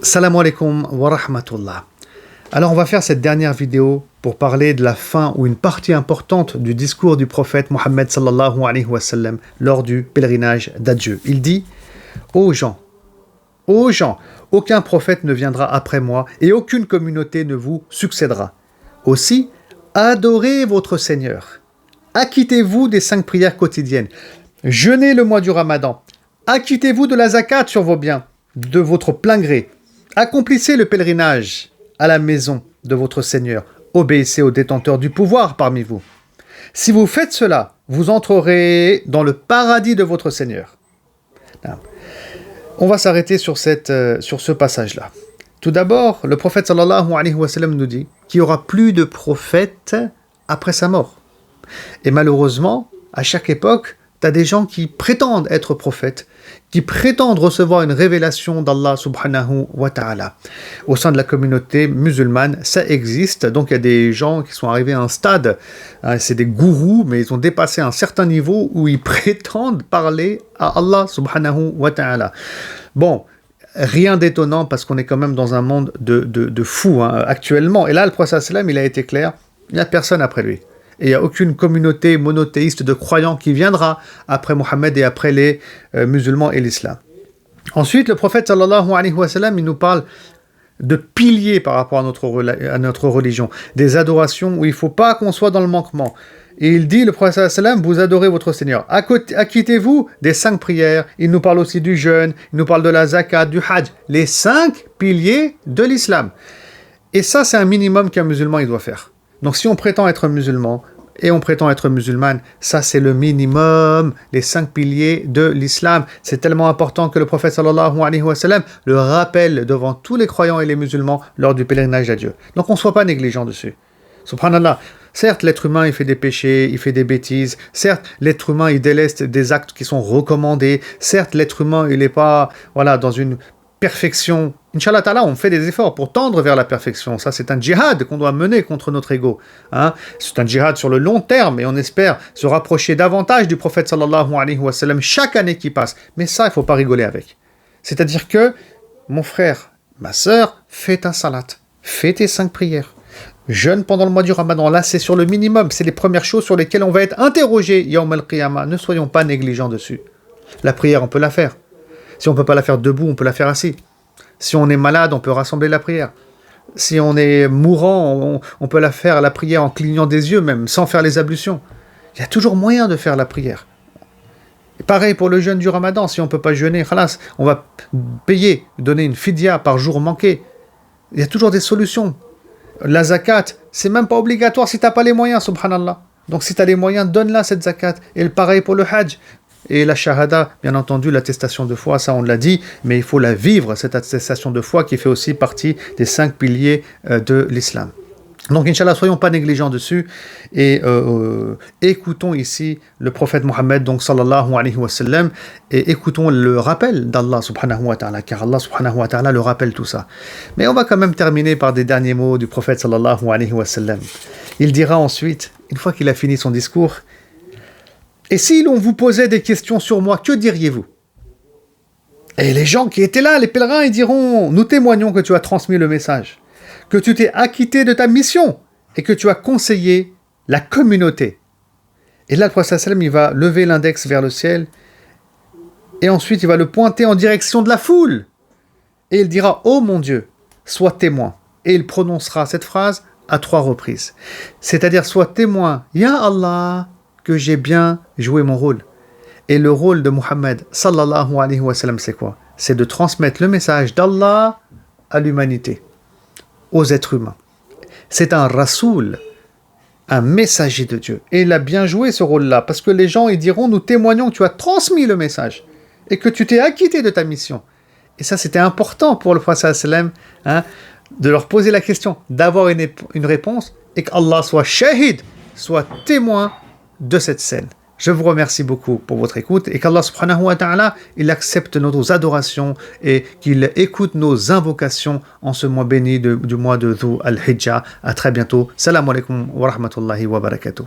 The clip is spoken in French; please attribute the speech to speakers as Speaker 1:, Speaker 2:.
Speaker 1: Salam alaikum wa rahmatullah. Alors on va faire cette dernière vidéo pour parler de la fin ou une partie importante du discours du prophète Mohammed sallallahu alayhi wa sallam lors du pèlerinage d'adieu. Il dit aux gens, aucun prophète ne viendra après moi et aucune communauté ne vous succédera. Aussi, adorez votre Seigneur. Acquittez-vous des 5 prières quotidiennes. Jeûnez le mois du Ramadan. Acquittez-vous de la zakat sur vos biens, de votre plein gré. Accomplissez le pèlerinage à la maison de votre Seigneur. Obéissez aux détenteurs du pouvoir parmi vous. Si vous faites cela, vous entrerez dans le paradis de votre Seigneur. On va s'arrêter sur ce passage-là. Tout d'abord, le prophète sallallahu alayhi wa sallam nous dit qu'il n'y aura plus de prophète après sa mort. Et malheureusement, à chaque époque, tu as des gens qui prétendent être prophètes, qui prétendent recevoir une révélation d'Allah subhanahu wa ta'ala. Au sein de la communauté musulmane, ça existe. Donc il y a des gens qui sont arrivés à un stade, c'est des gourous, mais ils ont dépassé un certain niveau où ils prétendent parler à Allah subhanahu wa ta'ala. Bon, rien d'étonnant parce qu'on est quand même dans un monde de fous actuellement. Et là, le prophète sallam, il a été clair, il n'y a personne après lui. Et il n'y a aucune communauté monothéiste de croyants qui viendra après Mohammed et après les musulmans et l'islam. Ensuite, le prophète sallallahu alayhi wa sallam, il nous parle de piliers par rapport à notre religion, des adorations où il ne faut pas qu'on soit dans le manquement. Et il dit, le prophète sallallahu alayhi wa sallam, vous adorez votre Seigneur. Acquittez-vous des 5 prières. Il nous parle aussi du jeûne, il nous parle de la zakat, du hajj, les 5 piliers de l'islam. Et ça, c'est un minimum qu'un musulman il doit faire. Donc si on prétend être musulman et on prétend être musulmane, ça c'est le minimum, les 5 piliers de l'islam. C'est tellement important que le prophète sallallahu alayhi wa sallam le rappelle devant tous les croyants et les musulmans lors du pèlerinage à Dieu. Donc on ne soit pas négligent dessus. Subhanallah. Certes, l'être humain, il fait des péchés, il fait des bêtises. Certes, l'être humain, il déleste des actes qui sont recommandés. Certes, l'être humain, il n'est pas dans une perfection. Inch'Allah ta'ala, on fait des efforts pour tendre vers la perfection. Ça, c'est un djihad qu'on doit mener contre notre ego. C'est un djihad sur le long terme et on espère se rapprocher davantage du prophète sallallahu alayhi wa sallam chaque année qui passe. Mais ça, il ne faut pas rigoler avec. C'est-à-dire que, mon frère, ma sœur, fais ta salat, fais tes 5 prières. Jeûne pendant le mois du Ramadan. Là, c'est sur le minimum. C'est les premières choses sur lesquelles on va être interrogé. Yawm al-Qiyamah. Ne soyons pas négligents dessus. La prière, on peut la faire. Si on ne peut pas la faire debout, on peut la faire assis. Si on est malade, on peut rassembler la prière. Si on est mourant, on peut la faire, la prière, en clignant des yeux même, sans faire les ablutions. Il y a toujours moyen de faire la prière. Et pareil pour le jeûne du Ramadan. Si on ne peut pas jeûner, khalas, on va payer, donner une fidya par jour manqué. Il y a toujours des solutions. La zakat, c'est même pas obligatoire si tu n'as pas les moyens, subhanallah. Donc si tu as les moyens, donne-la cette zakat. Et pareil pour le hajj. Et la shahada, bien entendu, l'attestation de foi, ça on l'a dit, mais il faut la vivre, cette attestation de foi qui fait aussi partie des 5 piliers de l'islam. Donc, Inch'Allah, soyons pas négligents dessus et écoutons ici le prophète Mohammed, donc sallallahu alayhi wa sallam, et écoutons le rappel d'Allah subhanahu wa ta'ala, car Allah subhanahu wa ta'ala le rappelle tout ça. Mais on va quand même terminer par des derniers mots du prophète sallallahu alayhi wa sallam. Il dira ensuite, une fois qu'il a fini son discours, et si l'on vous posait des questions sur moi, que diriez-vous? Et les gens qui étaient là, les pèlerins, ils diront, nous témoignons que tu as transmis le message, que tu t'es acquitté de ta mission et que tu as conseillé la communauté. Et là, le prophète sallam, il va lever l'index vers le ciel et ensuite il va le pointer en direction de la foule. Et il dira, ô mon Dieu, sois témoin. Et il prononcera cette phrase à 3 reprises. C'est-à-dire, sois témoin, Ya Allah, que j'ai bien joué mon rôle. Et le rôle de Mohammed sallallahu alayhi wa sallam, c'est quoi? C'est de transmettre le message d'Allah à l'humanité, aux êtres humains. C'est un rasoul, un messager de Dieu. Et il a bien joué ce rôle-là, parce que les gens, ils diront, nous témoignons que tu as transmis le message et que tu t'es acquitté de ta mission. Et ça, c'était important pour le prophète sallam, de leur poser la question, d'avoir une réponse, et qu'Allah soit shahid, soit témoin de cette scène. Je vous remercie beaucoup pour votre écoute et qu'Allah subhanahu wa ta'ala, il accepte nos adorations et qu'il écoute nos invocations en ce mois béni du mois de Dhu al-Hijjah. À très bientôt. Salam alaikum wa rahmatullahi wa barakatuh.